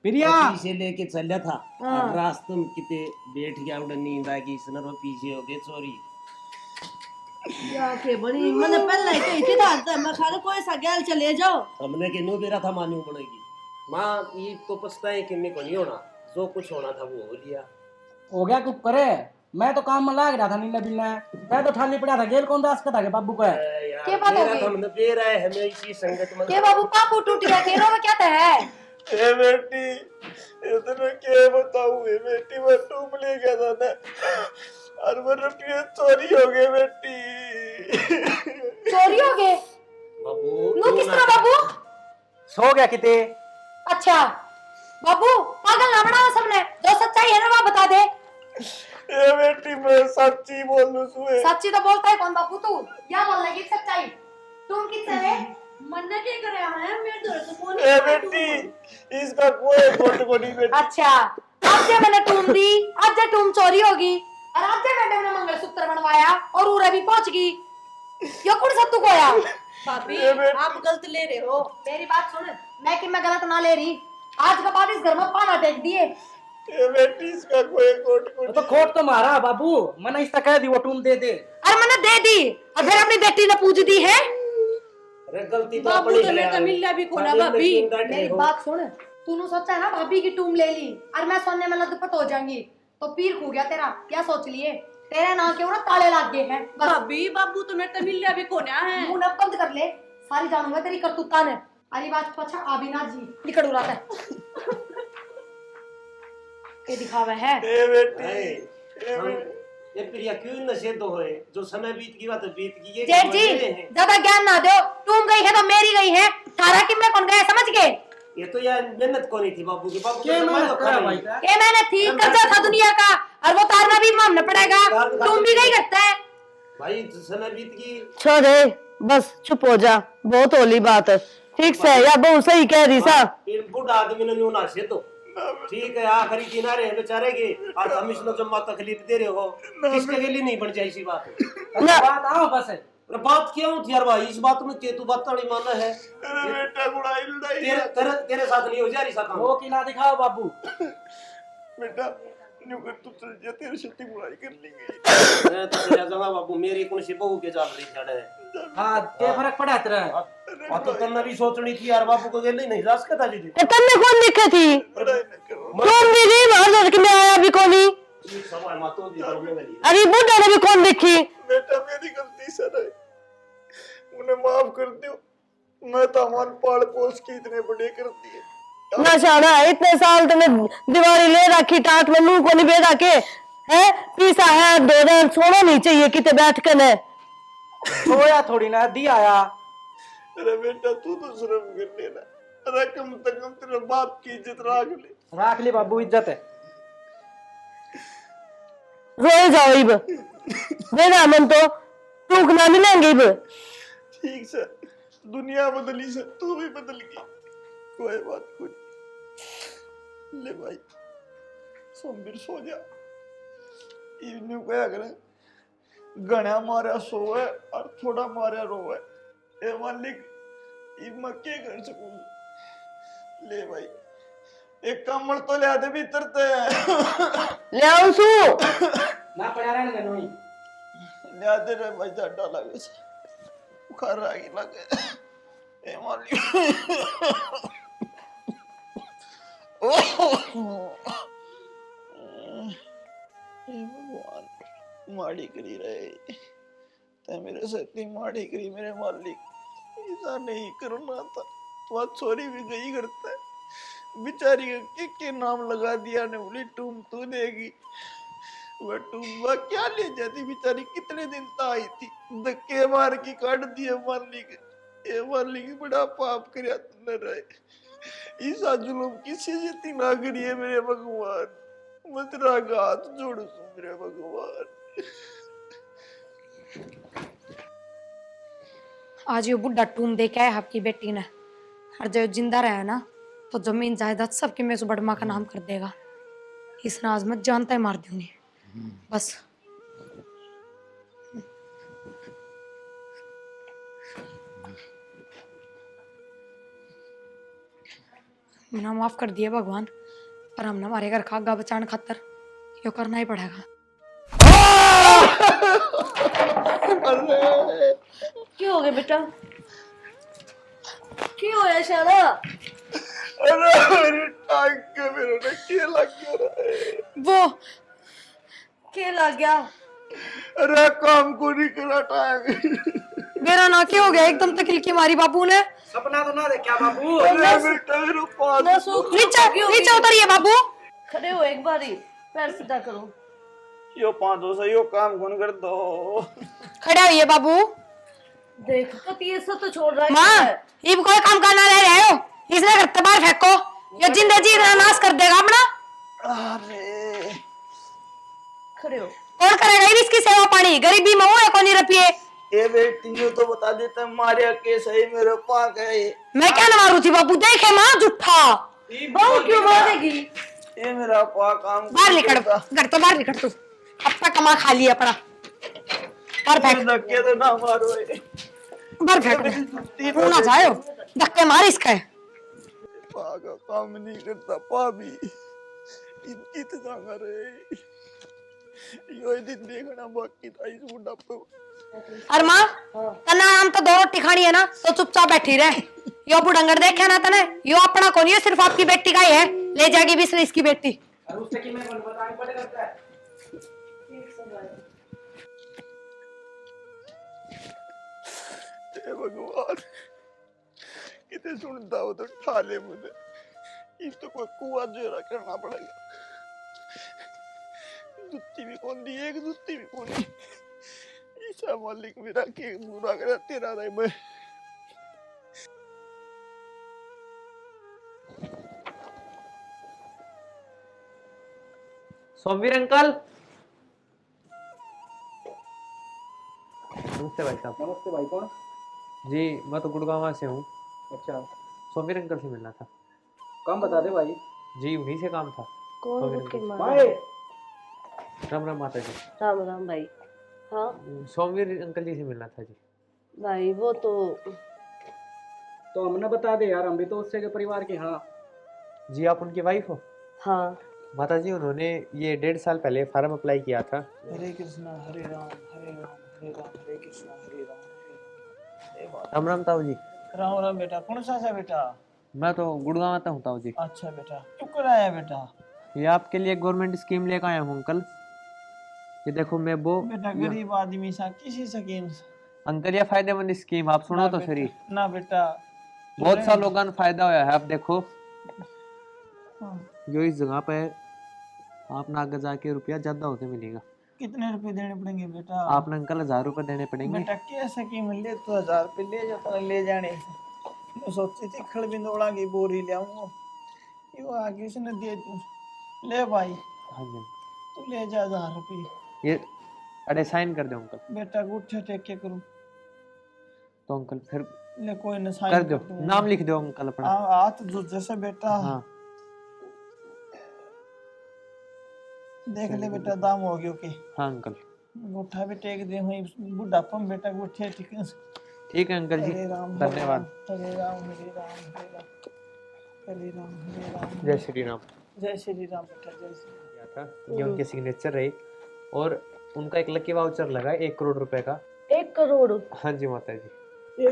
Speaker 3: प्रिया
Speaker 5: पीछे लेके चला था और रास्ते में किते बैठ गया, उड़न नींद आ गई, सुनर वो पीछे हो गए चोरी।
Speaker 4: क्या के बड़ी मैंने पहले ही कही थी था, मैं खाने कोई सा गैल चले जाओ।
Speaker 5: हमने के नो बेरा था मान्यू बनेगी माँ, ये तो पछताए कि मेरे को नहीं होना, जो कुछ होना था वो हो लिया।
Speaker 3: हो गया कुछ करे, मैं तो काम में लाग रहा था नीला बिल्ला, मैं तो ठानी पड़ा था गेल कौन रास का था बाबू को है।
Speaker 2: क्या बात हो गई?
Speaker 5: हमने बेरा है हमें इसी संगत में।
Speaker 2: के बाबू पापू टूट गया, केरो में क्या है?
Speaker 1: ए बेटी इतने के बताऊं, ए बेटी मैं टूम ले गया था ना और वो रुपये चोरी हो गए बेटी।
Speaker 2: चोरी हो गए?
Speaker 5: बाबू
Speaker 2: नो किस तरह बाबू?
Speaker 3: सो गया किते?
Speaker 2: अच्छा बाबू पागल ना बनाओ सबने, जो सच्चाई है ना वो बता दे।
Speaker 1: ए बेटी मैं सच्ची बोलूं सुए।
Speaker 2: सच्ची तो बोलता है कौन बाबू तू? क्या बोल रही सच्चाई? तुम किससे है?
Speaker 4: मन्ने के करे हैं मेरे घर तो फोन।
Speaker 1: ए बेटी इसका कोई फोटो को नहीं बेटी।
Speaker 2: अच्छा आज जे मैंने टूम दी, आज जे टूम चोरी होगी और आज जे मैडम ने मंगलसूत्र बनवाया और उरे भी पहुंच गई, यो कौन सत्तू कोया?
Speaker 4: भाभी
Speaker 1: ए बेटी।
Speaker 4: आप गलत ले रहे हो।
Speaker 2: मेरी बात सुन, मैं कि मैं गलत ना ले रही, आज के बाद इस घर में पाना टेक दिए।
Speaker 1: ए बेटी इसका कोई कोट को
Speaker 3: तो खोट तो मारा बाबू, मैंने इसका कह दी वो टूम दे दे।
Speaker 2: अरे मैंने दे दी और फिर अपनी बेटी ने पूछ दी है।
Speaker 5: अरे गलती तो
Speaker 4: बाबू
Speaker 5: अपनी
Speaker 4: तो मैं
Speaker 5: है।
Speaker 4: तमिल भी कोना भाभी।
Speaker 2: मेरी बात सुन, तूने सोचा है ना भाभी की टूम ले ली और मैं सोने में लदपत हो जाऊंगी, तो पीर खो गया तेरा। क्या सोच लिए? तेरे नाम के ना ताले लग गए हैं बस।
Speaker 4: भाभी बाबू तो मैं तमिल भी कोना है।
Speaker 2: मुंह न बंद कर ले, सारी जानूंगा तेरी करतूता ने। अरे बात पछा आबिना जी निकल उड़ा है। ये दिखावा है।
Speaker 1: ए बेटी
Speaker 5: ये प्रिया क्यों नशे तो होए, जो समय बीत गई बात बीत गई। ये
Speaker 2: जेठ जी ज्यादा ज्ञान ना दो, तुम गई है तो मेरी गई है, थारा कि मैं कौन गया समझ गए?
Speaker 5: ये तो यार मेहनत को नहीं थी बाबू की। बाबू
Speaker 3: क्या मेहनत करा भाई?
Speaker 2: ये मैंने थी, कर्जा था दुनिया का और वो तारना भी मानना पड़ेगा। तुम भी गई करता है
Speaker 5: भाई, समय बीत गई।
Speaker 9: छोड़े बस चुप हो जा, बहुत होली बात है। ठीक से या बहु सही कह रही सा।
Speaker 5: फिर बुढ़ा आदमी ने न्यू ना से तो ठीक है, आखिरी किनारे है बेचारे के, और हम इसमें जम्मा तकलीफ दे रहे हो, किसके लिए नहीं बन जाए इसी बात।
Speaker 3: बात आओ बस।
Speaker 5: अरे बात क्यों थी यार भाई, इस बात में के तू बात नहीं मानना है।
Speaker 1: अरे बेटा बुढ़ाई लड़ाई
Speaker 5: तेरे साथ नहीं हो जा रही सा काम।
Speaker 3: वो किला दिखाओ बाबू।
Speaker 1: बेटा न्यू कर तू चल जा, तेरे से बुढ़ाई कर लेंगे।
Speaker 5: मैं तो चला जाऊंगा बाबू, मेरी कौन सी बहू के जाल रही छड़े।
Speaker 3: हाँ क्या फर्क पड़ा तेरा?
Speaker 5: और तो तन्ना भी सोचनी थी यार, बाबू को गेल नहीं जा सकता जी।
Speaker 9: तो तन्ने कौन दिखे थी?
Speaker 1: लड़ाई न करो।
Speaker 9: कौन भी गई बाहर के में आया भी कोनी?
Speaker 5: ये सवाल मातो दी करूंगा गली।
Speaker 9: अरे बुढ़ा ने भी कौन देखी?
Speaker 1: बेटा मेरी गलती सर है, उन्हें माफ कर दो। मैं तो हमारे पाल पोस के इतने बड़े कर दिए।
Speaker 9: ना शाना इतने साल तुमने दीवारी ले रखी, टाट में मुंह को नहीं बेड़ा के है पीसा है। 2 दिन सोना नहीं चाहिए किते बैठ कर ने
Speaker 3: सोया थोड़ी ना दी आया।
Speaker 1: अरे बेटा तू तो शर्म कर लेना, अरे कम से कम तेरे बाप की इज्जत राख ले
Speaker 3: बाबू, इज्जत है।
Speaker 9: रोए जाओ इब मेरा मन तो टूक ना मिलेंगे इब।
Speaker 1: ठीक से दुनिया बदली से तू भी बदल गई, कोई बात कोई। ले भाई सोमवीर सो जा, इवनिंग क्या करें गणा मारा सोवे और थोड़ा मारा रोवे। ए मालिक ये मैं क्या कर सकूं? ले भाई एक कमल तो ले आते भीतर ते
Speaker 9: ले आऊं सु
Speaker 3: ना पड़ा रहने देनो ही
Speaker 1: ले आते रे भाई जाडा लगे से बुखार आ गई लगे। ए मालिक भगवान माड़ी करी रहे ते मेरे से इतनी माड़ी करी मेरे मालिक, ऐसा नहीं करना था। वह छोरी भी गई करता है बेचारी के नाम लगा दिया ने, बोली टूम तू देगी। वह टूम क्या ले जाती बेचारी, कितने दिन तक आई थी, धक्के मार के काट दिए मालिक। ये मालिक बड़ा पाप करया तुमने रहे। ईसा जुलूम किसी से ना करिए मेरे भगवान, मैं तेरा हाथ जोड़ दूं मेरे भगवान।
Speaker 2: आज ये बुढ़ा टूम दे के आया आपकी बेटी ने, और जो जिंदा रहा ना तो जमीन जायदाद सबके में बड़मा का नाम कर देगा। इस राज में जानता ही मार दूंगी बस। ना माफ कर दिए भगवान, पर हमने हमारे घर का आगा बचाने खातर यो करना ही पड़ेगा।
Speaker 4: क्यों हो गया बेटा? क्यों होया शाला?
Speaker 1: अरे मेरे टांग के मेरे ने क्या लग गया
Speaker 2: वो
Speaker 4: क्या लग गया?
Speaker 1: अरे काम को नहीं करा टांग।
Speaker 2: मेरा ना क्या हो गया, एकदम तकलीफ की मारी बाबू ने।
Speaker 3: सपना तो ना देखा बाबू।
Speaker 1: अरे बेटा मेरे पास
Speaker 2: नीचे नीचे उतरिए बाबू।
Speaker 4: खड़े हो एक बारी, पैर सीधा करो।
Speaker 1: यो 500 से यो काम कौन कर दो।
Speaker 2: खड़े होइए बाबू।
Speaker 4: देख पति ऐसा तो छोड़ रहा
Speaker 2: माँ
Speaker 4: है।
Speaker 2: ये कोई काम करना रह रहे हो, इसने घर बाहर फेंको, ये जिंदगी जी नाश कर देगा अपना।
Speaker 1: अरे
Speaker 4: खड़े हो।
Speaker 2: कौन करेगा ये इसकी सेवा पानी, गरीबी में है कौन रुपये।
Speaker 1: ये बेटी यो तो बता देता मारिया केस है मेरे पाक है।
Speaker 2: मैं क्या न मारू थी बाबू, देखे माँ झूठा।
Speaker 4: बहू क्यों मारेगी?
Speaker 1: ये मेरा पाक काम
Speaker 2: बाहर निकल, घर तो बाहर निकल तू, अपना कमा खा लिया अपना। बाहर फेंक,
Speaker 1: धक्के तो ना मारो।
Speaker 2: बाहर फेंक, तू ना जाओ, धक्के मार इसका।
Speaker 1: पाक काम नहीं करता पाभी, इनकी तो जांगा रे। यो दिन देखना बाकी था इस बुढ़ा पे।
Speaker 2: अरे माँ तना हम तो 2 रोटी खानी है ना, तो चुपचाप बैठी रहे। यो बुढ़ंगर देखे ना तने, यो अपना कौन है, सिर्फ आपकी बेटी का ही है, ले जाएगी भी इसकी बेटी।
Speaker 3: और उससे कि मैं बताने पड़े करता है।
Speaker 1: हे भगवान कितने सुनता हो तो ठा ले मुझे, इस तो कोई कुआं जोरा करना पड़ेगा। जुत्ती भी कौन दी, एक जुत्ती भी कौन दी। ईसा मालिक मेरा के बुरा करा तेरा रहे मैं।
Speaker 10: सोमवीर अंकल। नमस्ते भाई साहब।
Speaker 3: नमस्ते भाई, कौन?
Speaker 10: जी मैं तो गुड़गांव से हूँ।
Speaker 3: अच्छा,
Speaker 10: सोमवीर अंकल से मिलना था।
Speaker 3: काम बता दे भाई।
Speaker 10: जी उन्हीं से काम था।
Speaker 4: कौन
Speaker 10: सोमवीर
Speaker 4: मुझके
Speaker 10: अंकल।
Speaker 4: मारा?
Speaker 3: भाई
Speaker 10: राम राम माता जी।
Speaker 4: राम राम भाई। हाँ
Speaker 10: सोमवीर अंकल जी से मिलना था जी।
Speaker 4: भाई वो
Speaker 3: तो हमने बता दे यार, हम भी तो उससे के परिवार के। हाँ
Speaker 10: जी आप उनकी वाइफ हो?
Speaker 4: हाँ
Speaker 10: माता जी उन्होंने ये 1.5 साल पहले फार्म अप्लाई किया था।
Speaker 1: हरे कृष्णा हरे राम हरे राम हरे राम हरे कृष्णा हरे राम हरे राम।
Speaker 10: राम राम ताऊ जी।
Speaker 1: राम राम बेटा, कौन सा है बेटा?
Speaker 10: मैं तो गुड़गांव आता हूँ ताऊ जी।
Speaker 1: अच्छा बेटा, तू कर आया बेटा?
Speaker 10: ये आपके लिए गवर्नमेंट स्कीम लेकर आया हूँ अंकल। ये देखो मैं वो
Speaker 1: बेटा गरीब आदमी सा किसी स्कीम से।
Speaker 10: अंकल ये फायदेमंद स्कीम आप सुनो तो सही।
Speaker 1: ना बेटा
Speaker 10: बहुत सा लोगों को फायदा होया है। आप देखो जो इस जगह पे आप ना आगे जाके रुपया ज्यादा होते मिलेगा।
Speaker 1: कितने रुपए देने पड़ेंगे बेटा?
Speaker 10: आपने अंकल 1000 रुपए देने पड़ेंगे।
Speaker 1: बेटा कैसे की मिल ले तो 1000 रुपए ले जाता ले जाने से। मैं सोची थी खड़ बिंदोड़ा की बोरी ले आऊंगा, यो आगे से न दे दूं। ले भाई
Speaker 10: हाँ जी
Speaker 1: तू ले जा 1000 रुपए।
Speaker 10: ये अरे साइन कर दो अंकल।
Speaker 1: बेटा गुट्ठे टेक के करूं
Speaker 10: तो अंकल फिर
Speaker 1: ले कोई न साइन
Speaker 10: कर दो, नाम लिख दो अंकल अपना।
Speaker 1: हाथ जैसे बेटा।
Speaker 10: हाँ
Speaker 1: देख ले बेटा दाम हो गयो के।
Speaker 10: हाँ अंकल
Speaker 1: गुठा भी टेक दे हुई बुढ़ापा में बेटा गुठे ठीक है।
Speaker 10: ठीक है अंकल जी,
Speaker 1: हरे राम
Speaker 10: धन्यवाद।
Speaker 1: हरे राम हरे राम हरे राम हरे राम हरे राम।
Speaker 10: जय श्री राम।
Speaker 1: जय श्री राम बेटा जय श्री राम।
Speaker 10: किया था ये उनके सिग्नेचर रहे और उनका एक लकी वाउचर लगा 1 करोड़ रुपए का।
Speaker 9: 1 करोड़?
Speaker 10: हाँ जी माता जी।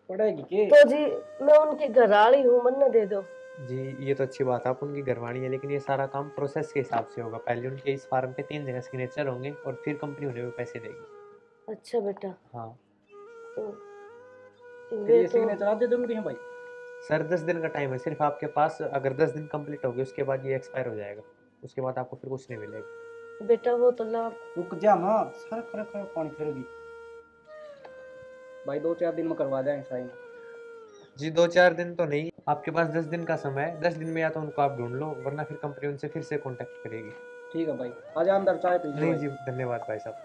Speaker 3: पड़ेगी के?
Speaker 9: तो जी मैं उनकी घरवाली हूँ, मन न दे दो।
Speaker 10: जी ये तो अच्छी बात है, आप उनकी घरवाणी है, लेकिन ये सारा काम प्रोसेस के हिसाब से होगा। पहले उनके इस फार्म पे 3 जगह सिग्नेचर होंगे और फिर कंपनी उन्हें पैसे देगी।
Speaker 9: अच्छा बेटा।
Speaker 10: हाँ
Speaker 9: तो
Speaker 3: ये सिग्नेचर आप दे दोगे हैं भाई?
Speaker 10: सर 10 दिन का टाइम है सिर्फ आपके पास। अगर 10 दिन कंप्लीट हो गए उसके बाद ये एक्सपायर हो जाएगा, उसके बाद आपको फिर कुछ नहीं मिलेगा।
Speaker 9: बेटा वो तो लाभ।
Speaker 3: रुक जा माँ, सारा खरा पानी फिरेगी भाई। 2-4 दिन में करवा देंगे साइन।
Speaker 10: जी 2-4 दिन तो नहीं, आपके पास 10 दिन का समय है। 10 दिन में या तो उनको आप ढूंढ लो, वरना फिर कंपनी उनसे फिर से कांटेक्ट करेगी।
Speaker 3: ठीक है भाई, आजा अंदर चाय पी।
Speaker 10: नहीं जी धन्यवाद भाई साहब।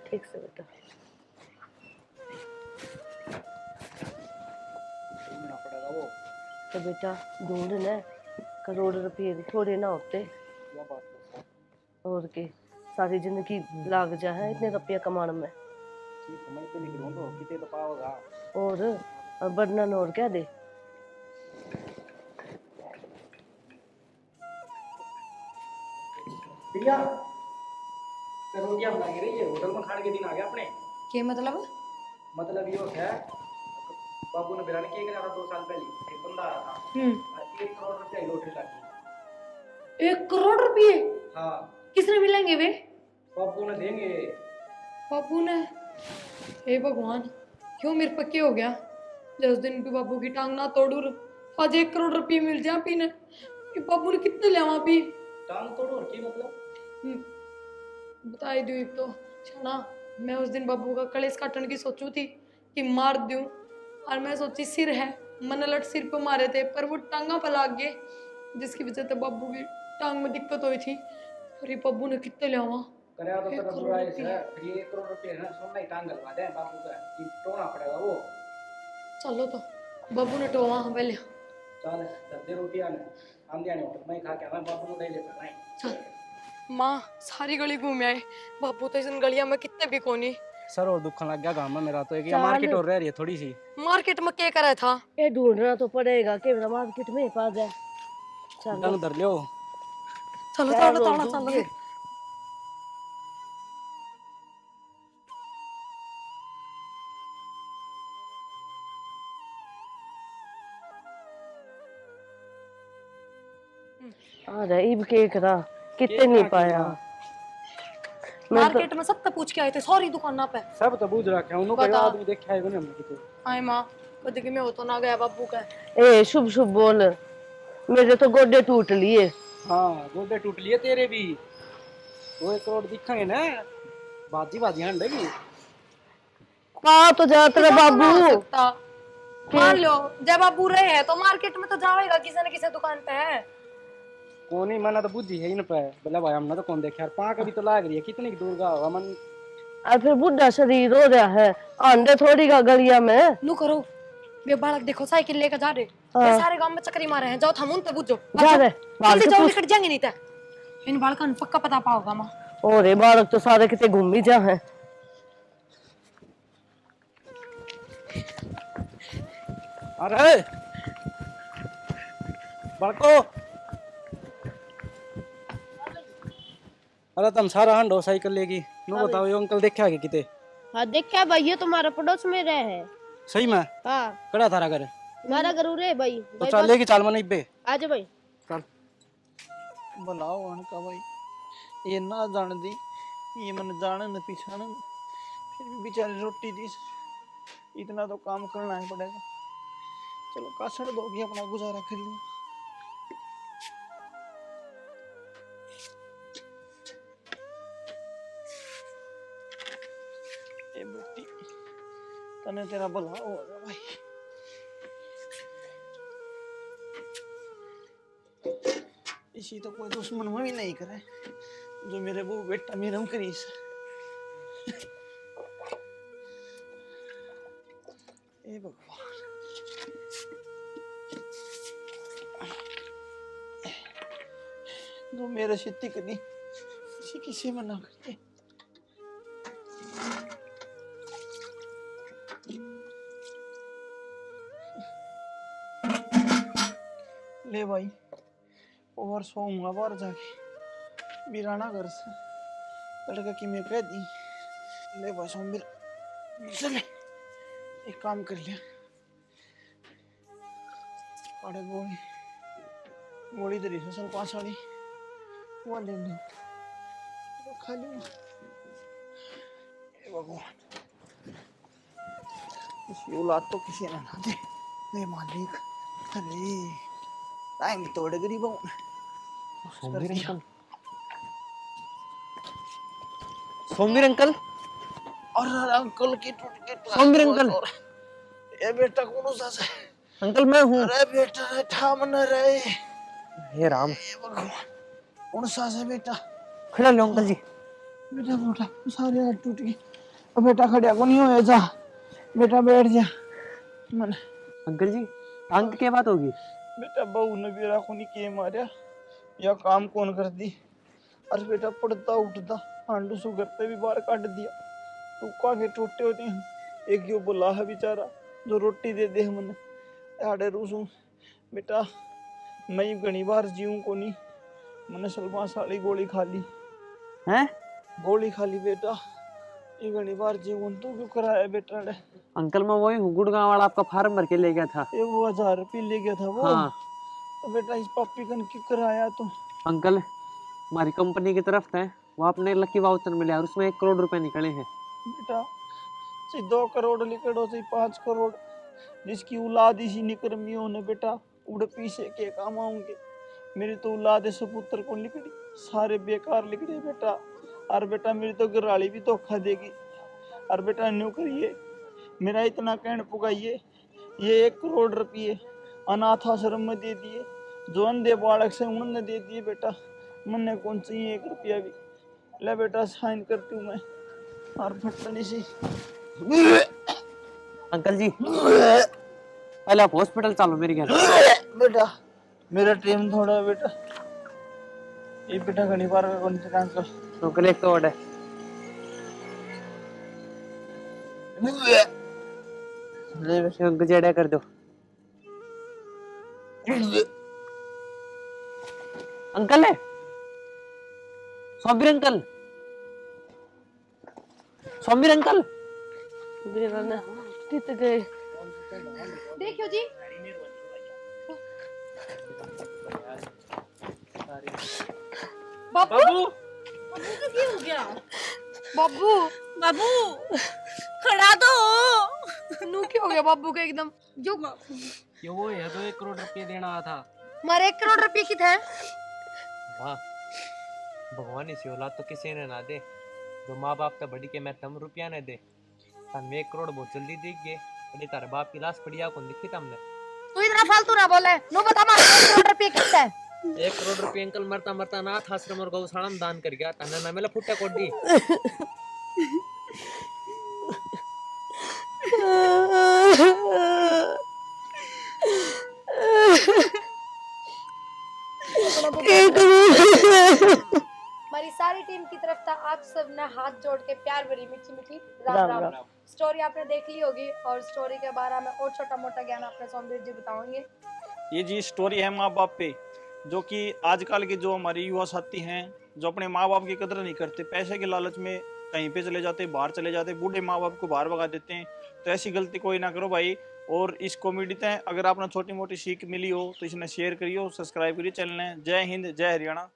Speaker 9: ठीक से बेटा।
Speaker 3: पड़ेगा वो
Speaker 9: तो बेटा ढूंढ न, करोड़ रुपये थोड़े ना होते।
Speaker 3: क्या बात है?
Speaker 9: और के सारी जिंदगी लाग जा है इतने रुपया कमाने में।
Speaker 3: ठीक है, मैं पे लिख ढूंढो कितने तो पाओगा।
Speaker 9: और वर्णन और क्या दे।
Speaker 3: प्रिया रोटियां बना के रही है, होटल में खाने के दिन आ गया अपने।
Speaker 2: क्या मतलब?
Speaker 3: मतलब ये है बाबू ने बिरानी किया करा था 2 साल पहले। एक बंदा आया था, 1 करोड़ रुपया लॉटरी लगी।
Speaker 2: 1 करोड़ रुपये?
Speaker 3: हाँ।
Speaker 2: किसने मिलेंगे वे?
Speaker 3: बाबू ने देंगे।
Speaker 2: बाबू ने? हे भगवान, क्यों मेरे पक्के हो गया। 10 दिन भी बाबू की टांग ना तोड़ू, आज 1 करोड़ रुपये मिल जा पी ने। ये बाबू ने कितने लिया पी?
Speaker 3: टांग तोड़ो और की मतलब?
Speaker 2: बताई दूं तो छना, मैं उस दिन बाबू का कलेश काटने की सोचू थी कि मार दूं, और मैं सोची सिर है, मन लट सिर पे मारे थे, पर वो टांगा पर लाग गए, जिसकी वजह से बाबू की टांग में दिक्कत हुई थी। और ये बाबू ने कितने लिया
Speaker 3: करे तो तेरा बुराई है। फिर ये 1 करोड़ रुपए है ना, सोना ही टांग लगवा दे बाबू का, कि टोना पड़ेगा वो।
Speaker 2: चलो तो बाबू ने टोवा हम पहले।
Speaker 3: चल दे रोटियां ने आंधिया ने होटल में खा के मैं बाबू को दे लेता नहीं।
Speaker 2: चल माँ, सारी गली घूम आए, बाबू तो इस गलिया में कितने भी कोनी।
Speaker 3: सर और दुख लग गया गांव में मेरा तो। एक मार्केट और रह रही है थोड़ी सी।
Speaker 2: मार्केट में क्या करा था?
Speaker 9: ये ढूंढना तो पड़ेगा कि मार्केट में पा जाए। चलो
Speaker 3: उधर लियो।
Speaker 2: चलो चलो चलो चलो।
Speaker 9: अरे इब के करा कितने नहीं पाया।
Speaker 2: मार्केट में सब तो पूछ के आए थे, सारी दुकान पे
Speaker 3: सब तो बूझ रखे हैं, उनको
Speaker 2: बता।
Speaker 3: आदमी देखा है हमने किते।
Speaker 2: आए माँ, कद की मैं हो तो ना गया बाबू का।
Speaker 9: ए शुभ शुभ बोल, मेरे तो गोडे टूट लिए।
Speaker 3: हाँ गोडे टूट लिए तेरे भी। वो 1 करोड़ दिखेंगे ना, बाजी बाजी हंडेगी।
Speaker 9: कहाँ तो जा तेरा बाबू।
Speaker 2: मान लो जब बाबू रहे हैं तो मार्केट में तो जाएगा किसी न किसी दुकान पे है।
Speaker 3: कौन ही मना तो बुद्धि है इन पे। बोला भाई हमने तो कौन देखा यार, पाँव कभी तो लाग रही है, कितनी दूर का होगा मन।
Speaker 9: और फिर बुढ़ा शरीर हो रहा है, अंडे थोड़ी का गलिया में।
Speaker 2: नु करो, वे बालक देखो साइकिल लेकर जा रहे, ये सारे गांव में चक्री मारे हैं। जाओ थम उन पे बुझो
Speaker 9: जा रे बाल
Speaker 2: जल्दी जाओ, निकट जाएंगे नहीं तो इन बालकन पक्का पता पाओगा मां।
Speaker 9: और बालक तो सारे कितने घूम ही जा है।
Speaker 3: अरे बड़को, अरे तुम सारा हंडो साइकिल लेगी। नो बताओ ये अंकल देखा है किते?
Speaker 11: हाँ देखा भाई, ये तुम्हारा पड़ोस में रहे है।
Speaker 3: सही में?
Speaker 11: हाँ
Speaker 3: कड़ा थारा करे
Speaker 11: मारा जरूर है भाई।
Speaker 3: तो चल लेगी चाल मन इब्बे।
Speaker 11: आज भाई
Speaker 3: चल
Speaker 1: बुलाओ अनका भाई, ये ना जान दी, ये मन जाने न पीछाने, फिर भी बेचारी रोटी दी, इतना तो काम करना ही पड़ेगा। चलो कासड़ दोगी अपना गुजारा कर लिया। ए बेटी तने तेरा भला होगा भाई। इसी तो कोई दुश्मन भी नहीं करे जो मेरे वो बेटा मेरे करीस। ए भगवान, जो मेरे शित्ती करी किसी किसी में ना करे। ले भाई और सोऊंगा बाहर जाके बिराना घर से लड़का की मैं कह दी ले भाई सोमवीर चले एक काम कर लिया अरे गोली दरी से सल पास वाली वो ले लो तो खा लूंगा हे भगवान इस औलाद तो किसी ने ना दे हे मालिक अरे टाइम तो बड़े गरीब हूँ
Speaker 10: सोमवीर अंकल सोमवीर अंकल
Speaker 1: और अंकल की टूट के
Speaker 10: सोमवीर अंकल
Speaker 1: ये बेटा कौन सा है
Speaker 10: अंकल मैं हूँ
Speaker 1: अरे बेटा ठाम न रहे
Speaker 10: हे राम
Speaker 1: हे भगवान कौन सा है बेटा
Speaker 10: खड़ा लो अंकल जी
Speaker 1: बेटा बेटा सारे हाथ टूट गए अब बेटा खड़िया को नहीं होया जा बेटा बैठ जा मन
Speaker 10: अंकल जी टांग की क्या बात होगी
Speaker 1: बेटा बहू ने बेरा को नहीं किए मारिया या काम कौन कर दी अरे बेटा पड़ता उठता हांडू सु करते भी बाहर काट दिया तू का के टूटे होते हैं एक यो बोला है बेचारा जो रोटी दे दे मन आड़े रूसू बेटा मैं घनी बार जीऊं को नहीं मैंने सलमा साली गोली खा ली
Speaker 10: हैं
Speaker 1: गोली खा ली बेटा ये घनी बार जीऊं तू क्यों कराया बेटा ने
Speaker 10: अंकल मैं वही हूँ गुड़गांव वाला आपका फार्म भर के ले गया था
Speaker 1: 1000 रुपये ले गया था वो
Speaker 10: हाँ
Speaker 1: तो बेटा इस पापी कन क्यों कराया तू
Speaker 10: अंकल हमारी कंपनी की तरफ से वो आपने लकी वाउचर मिला और उसमें 1 करोड़ रुपए निकले हैं
Speaker 1: बेटा से 2 करोड़ लिकड़ो से 5 करोड़ जिसकी औलाद इसी निकर्मियों ने बेटा उड़ पीछे के काम आऊंगे मेरी तो औलाद सपुत्र को लिकड़ी सारे बेकार लिकड़े बेटा और बेटा मेरी तो घरवाली भी धोखा देगी और बेटा न्यू करिए मेरा इतना कहन पुगाइए ये 1 करोड़ रुपये अनाथ आश्रम में दे दिए जो अंधे बालक से उन्होंने दे दिए बेटा मन कौन चाहिए 1 रुपया भी ले बेटा साइन करती हूँ मैं और फटनी सी
Speaker 10: अंकल जी पहले आप हॉस्पिटल चलो मेरी घर
Speaker 1: बेटा मेरा टाइम थोड़ा है बेटा ये बेटा घनी बार का कौन सा अंकल
Speaker 10: तो कल एक तो ऑर्डर
Speaker 1: ले बेटा
Speaker 10: अंकल जेड़ा कर दो अंकल है सोमवीर अंकल सोमवीर अंकल
Speaker 2: देखियो जी बाबू
Speaker 3: बाबू
Speaker 2: बाबू को क्या हो गया बाबू बाबू खड़ा तो नू क्या हो गया बाबू को एकदम जो
Speaker 3: ये वो है तो 1 करोड़ रुपये देना था
Speaker 2: मारे 1 करोड़ रुपये की था
Speaker 10: वाह भगवान इसी औलाद तो किसी ने ना दे जो माँ बाप तो बड़ी के मैं तम रुपया ने दे तन 1 करोड़ बहुत जल्दी दिख गए बड़ी तारे बाप की लाश पड़िया कौन दिखी तमने
Speaker 2: तू इतना फालतू ना बोले नो बता मारे 1 करोड़ रुपये कितना है
Speaker 10: 1 करोड़ रुपये अंकल मरता मरता अनाथ आश्रम और गौशाला में दान कर गया तने ना मेला फुट्टा कोडी
Speaker 2: हमारी सारी टीम की तरफ था आप सब ने हाथ जोड़ के प्यार भरी मीठी मीठी राम राम स्टोरी आपने देख ली होगी और स्टोरी के बारे में और छोटा मोटा ज्ञान आपने सोमवीर जी बताएंगे
Speaker 1: ये जी स्टोरी है माँ बाप पे जो कि आजकल के जो हमारे युवा साथी हैं जो अपने माँ बाप की कदर नहीं करते पैसे के लालच में कहीं पे चले जाते बाहर चले जाते बूढ़े माँ बाप को बाहर भगा देते हैं तो ऐसी गलती कोई ना करो भाई और इस कॉमेडी से अगर आपने छोटी मोटी सीख मिली हो तो इसने शेयर करिए सब्सक्राइब करिए चैनल है जय हिंद जय हरियाणा।